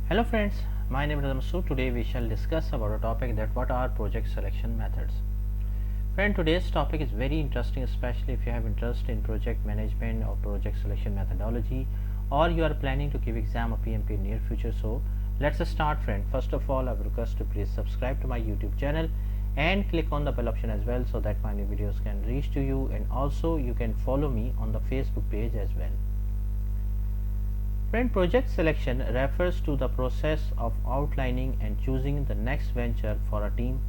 Hello friends, my name is Ramsu. Today we shall discuss about a topic that what are project selection methods. Friend, today's topic is very interesting, especially if you have interest in project management or project selection methodology, or you are planning to give exam or PMP in near future. So let's start, friend. First of all, I would request to please subscribe to my YouTube channel and click on the bell option as well, so that my new videos can reach to you, and also you can follow me on the Facebook page as well. Friend, project selection refers to the process of outlining and choosing the next venture for a team.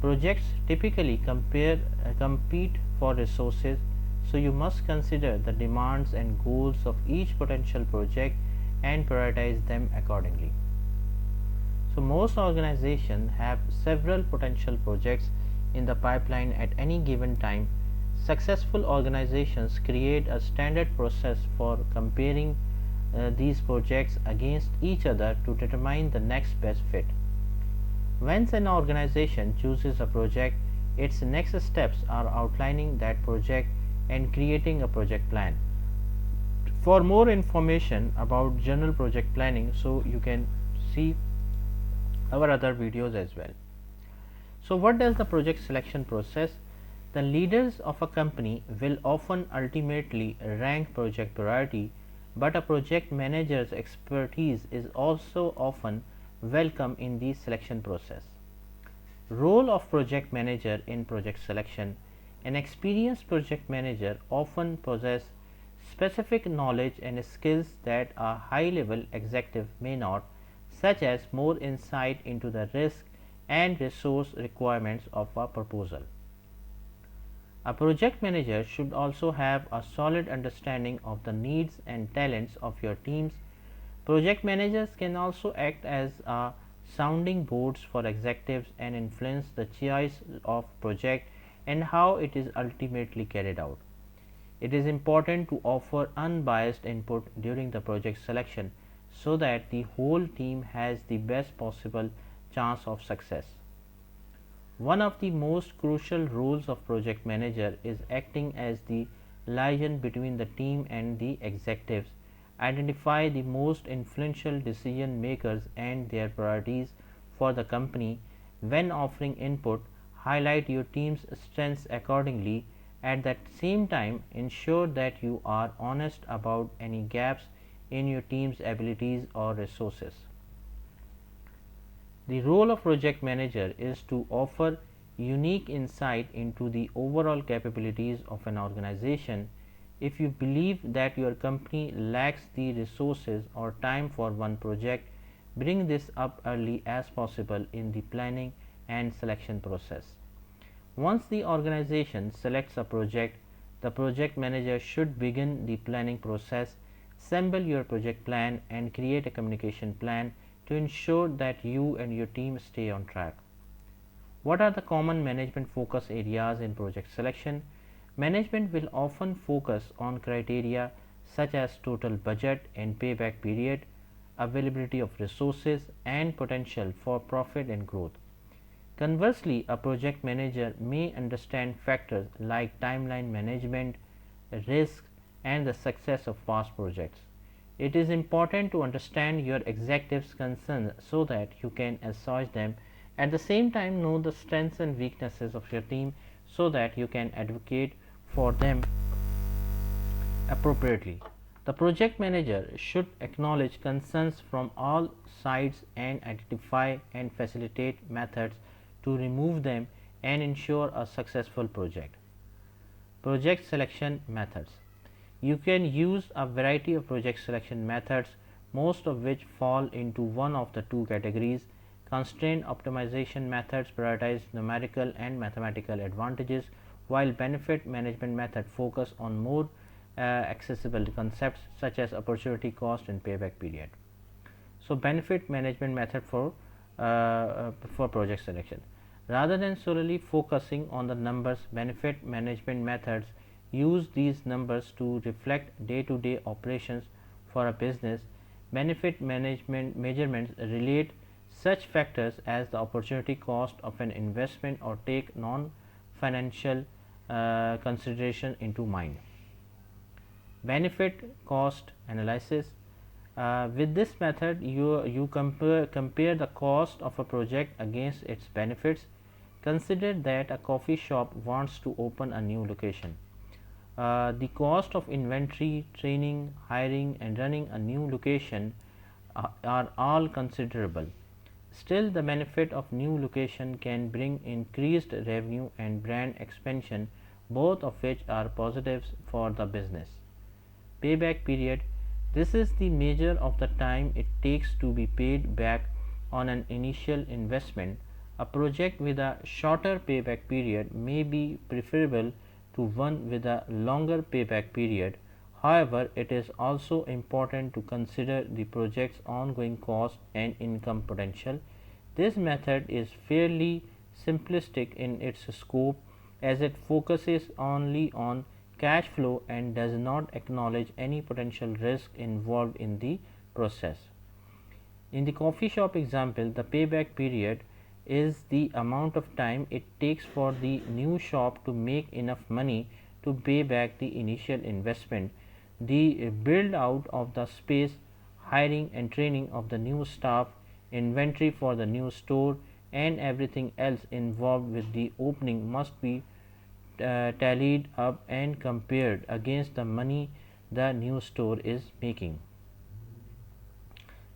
Projects typically compete for resources, so you must consider the demands and goals of each potential project and prioritize them accordingly. So most organizations have several potential projects in the pipeline at any given time. Successful organizations create a standard process for comparing these projects against each other to determine the next best fit. Once an organization chooses a project, its next steps are outlining that project and creating a project plan. For more information about general project planning, so you can see our other videos as well. So what does the project selection process? The leaders of a company will often ultimately rank project priority, but a project manager's expertise is also often welcome in the selection process. Role of project manager in project selection. An experienced project manager often possesses specific knowledge and skills that a high-level executive may not, such as more insight into the risk and resource requirements of a proposal. A project manager should also have a solid understanding of the needs and talents of your teams. Project managers can also act as a sounding boards for executives and influence the choice of project and how it is ultimately carried out. It is important to offer unbiased input during the project selection so that the whole team has the best possible chance of success. One of the most crucial roles of project manager is acting as the liaison between the team and the executives. Identify the most influential decision makers and their priorities for the company. When offering input, highlight your team's strengths accordingly. At the same time, ensure that you are honest about any gaps in your team's abilities or resources. The role of project manager is to offer unique insight into the overall capabilities of an organization. If you believe that your company lacks the resources or time for one project, bring this up early as possible in the planning and selection process. Once the organization selects a project, the project manager should begin the planning process, assemble your project plan, and create a communication plan to ensure that you and your team stay on track. What are the common management focus areas in project selection? Management will often focus on criteria such as total budget and payback period, availability of resources, and potential for profit and growth. Conversely, a project manager may understand factors like timeline management, risk, and the success of past projects. It is important to understand your executives' concerns so that you can assuage them. At the same time, know the strengths and weaknesses of your team so that you can advocate for them appropriately. The project manager should acknowledge concerns from all sides and identify and facilitate methods to remove them and ensure a successful project. Project selection methods. You can use a variety of project selection methods, most of which fall into one of the two categories. Constraint optimization methods prioritize numerical and mathematical advantages, while benefit management method focus on more accessible concepts such as opportunity cost and payback period. So benefit management method for project selection. Rather than solely focusing on the numbers, benefit management methods use these numbers to reflect day-to-day operations for a business. Benefit management measurements relate such factors as the opportunity cost of an investment or take non-financial consideration into mind. Benefit cost analysis. With this method, you compare the cost of a project against its benefits. Consider that a coffee shop wants to open a new location. The cost of inventory, training, hiring, and running a new location are all considerable. Still, the benefit of new location can bring increased revenue and brand expansion, both of which are positives for the business. Payback period. This is the measure of the time it takes to be paid back on an initial investment. A project with a shorter payback period may be preferable to one with a longer payback period. However, it is also important to consider the project's ongoing cost and income potential. This method is fairly simplistic in its scope, as it focuses only on cash flow and does not acknowledge any potential risk involved in the process. In the coffee shop example, the payback period is the amount of time it takes for the new shop to make enough money to pay back the initial investment. The build out of the space, hiring and training of the new staff, inventory for the new store, and everything else involved with the opening must be tallied up and compared against the money the new store is making.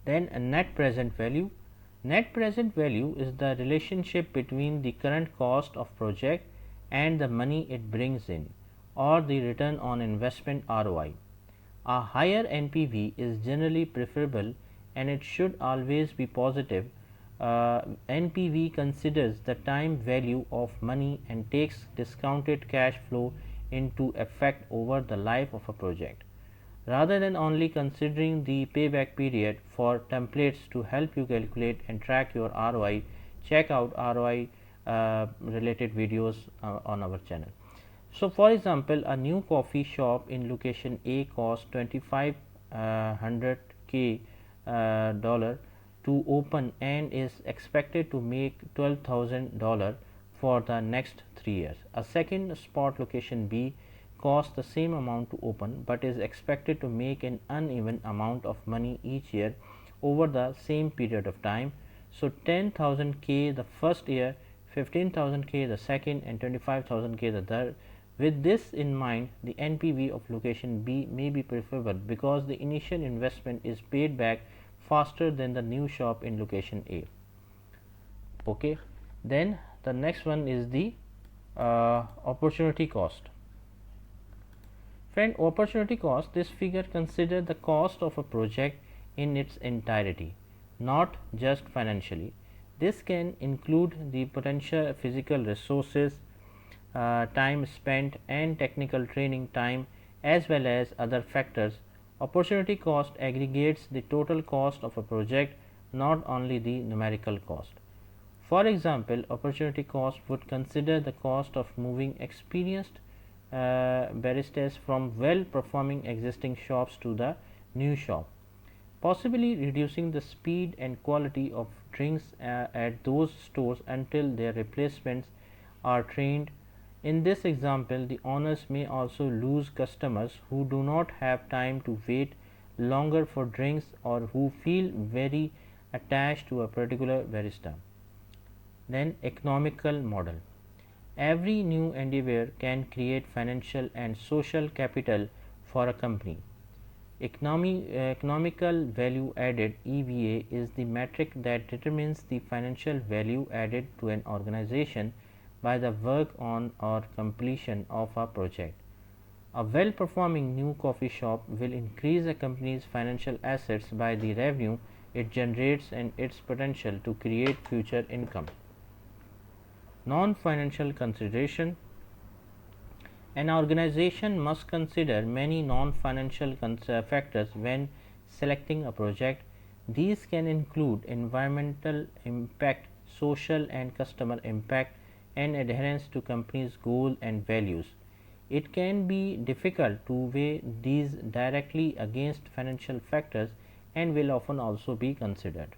Then a net present value. Net present value is the relationship between the current cost of project and the money it brings in, or the return on investment ROI. A higher NPV is generally preferable, and it should always be positive. NPV considers the time value of money and takes discounted cash flow into effect over the life of a project. Rather than only considering the payback period, for templates to help you calculate and track your ROI, check out ROI related videos on our channel. So, for example, a new coffee shop in location A costs $2,500K to open and is expected to make $12,000 for the next 3 years. A second spot location B costs the same amount to open but is expected to make an uneven amount of money each year over the same period of time. So, 10,000K the first year, 15,000K the second, and 25,000K the third. With this in mind, the NPV of location B may be preferable because the initial investment is paid back faster than the new shop in location A. Okay. Then the next one is the opportunity cost. Friend, opportunity cost, this figure consider the cost of a project in its entirety, not just financially. This can include the potential physical resources, time spent, and technical training time, as well as other factors. Opportunity cost aggregates the total cost of a project, not only the numerical cost. For example, opportunity cost would consider the cost of moving experienced baristas from well performing existing shops to the new shop, possibly reducing the speed and quality of drinks at those stores until their replacements are trained. In this example, the owners may also lose customers who do not have time to wait longer for drinks or who feel very attached to a particular barista. Then, economical model. Every new endeavor can create financial and social capital for a company. Economical value added EVA is the metric that determines the financial value added to an organization by the work on or completion of a project. A well performing new coffee shop will increase a company's financial assets by the revenue it generates and its potential to create future income. Non-financial consideration. An organization must consider many non-financial factors when selecting a project. These can include environmental impact, social and customer impact, and adherence to company's goals and values. It can be difficult to weigh these directly against financial factors and will often also be considered.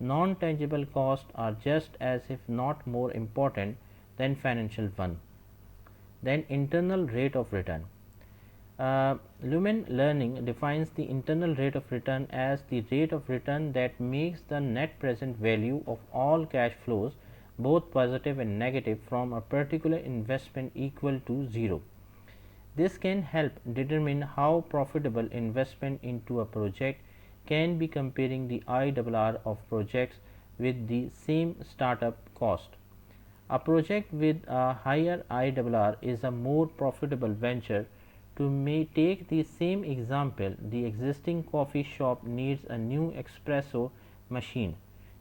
Non-tangible costs are just as if not more important than financial one. Then internal rate of return. Lumen learning defines the internal rate of return as the rate of return that makes the net present value of all cash flows, both positive and negative, from a particular investment equal to 0. This can help determine how profitable investment into a project can be, comparing the IRR of projects with the same startup cost. A project with a higher IRR is a more profitable venture. To take the same example, the existing coffee shop needs a new espresso machine.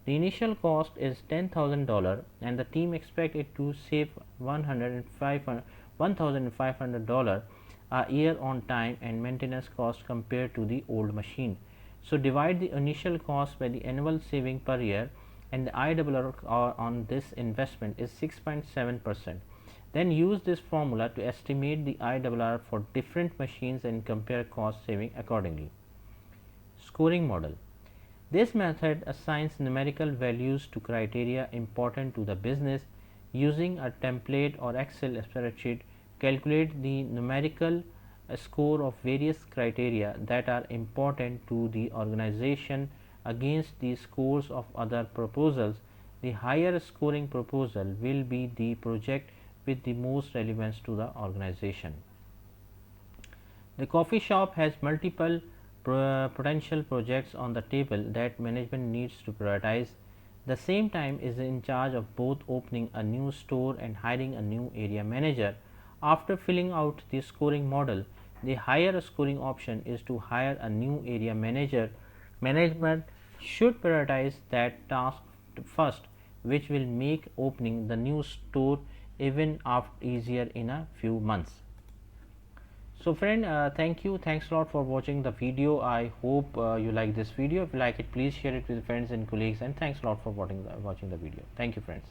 The initial cost is $10,000 and the team expects it to save $1,500 a year on time and maintenance cost compared to the old machine. So divide the initial cost by the annual saving per year, and the IRR on this investment is 6.7%. Then use this formula to estimate the IRR for different machines and compare cost saving accordingly. Scoring model. This method assigns numerical values to criteria important to the business. Using a template or Excel spreadsheet, calculate the numerical score of various criteria that are important to the organization against the scores of other proposals. The higher scoring proposal will be the project with the most relevance to the organization. The coffee shop has multiple potential projects on the table that management needs to prioritize. The same time is in charge of both opening a new store and hiring a new area manager. After filling out the scoring model, the higher scoring option is to hire a new area manager. Management should prioritize that task first, which will make opening the new store even after easier in a few months. So friend, thanks a lot for watching the video. I hope you like this video. If you like it, please share it with friends and colleagues, and thanks a lot for watching the video. Thank you friends.